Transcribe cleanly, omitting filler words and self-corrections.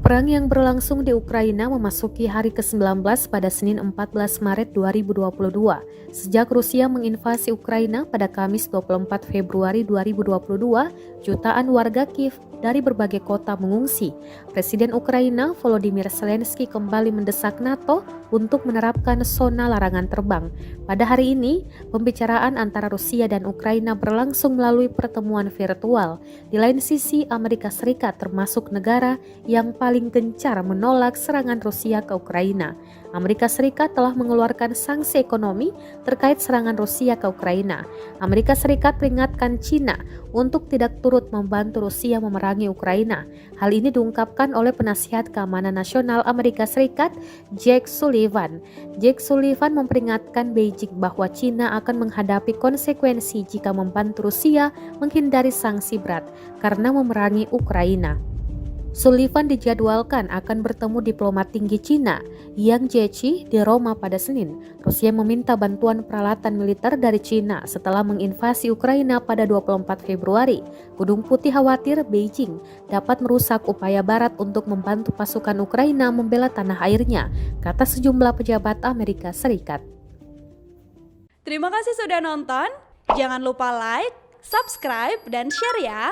Perang yang berlangsung di Ukraina memasuki hari ke-19 pada Senin 14 Maret 2022, sejak Rusia menginvasi Ukraina pada Kamis 24 Februari 2022, jutaan warga Kiev dari berbagai kota mengungsi. Presiden Ukraina Volodymyr Zelensky kembali mendesak NATO untuk menerapkan zona larangan terbang. Pada hari ini, pembicaraan antara Rusia dan Ukraina berlangsung melalui pertemuan virtual. Di lain sisi, Amerika Serikat termasuk negara yang paling gencar menolak serangan Rusia ke Ukraina. Amerika Serikat telah mengeluarkan sanksi ekonomi terkait serangan Rusia ke Ukraina. Amerika Serikat peringatkan China untuk tidak turut membantu Rusia memerangi Ukraina. Hal ini diungkapkan oleh penasihat keamanan nasional Amerika Serikat, Jake Sullivan. Jake Sullivan memperingatkan Beijing bahwa China akan menghadapi konsekuensi jika membantu Rusia menghindari sanksi berat karena memerangi Ukraina. Sullivan dijadwalkan akan bertemu diplomat tinggi Cina, Yang Jiechi, di Roma pada Senin. Rusia meminta bantuan peralatan militer dari Cina setelah menginvasi Ukraina pada 24 Februari. Gedung Putih khawatir Beijing dapat merusak upaya Barat untuk membantu pasukan Ukraina membela tanah airnya, kata sejumlah pejabat Amerika Serikat. Terima kasih sudah nonton. Jangan lupa like, subscribe, dan share ya.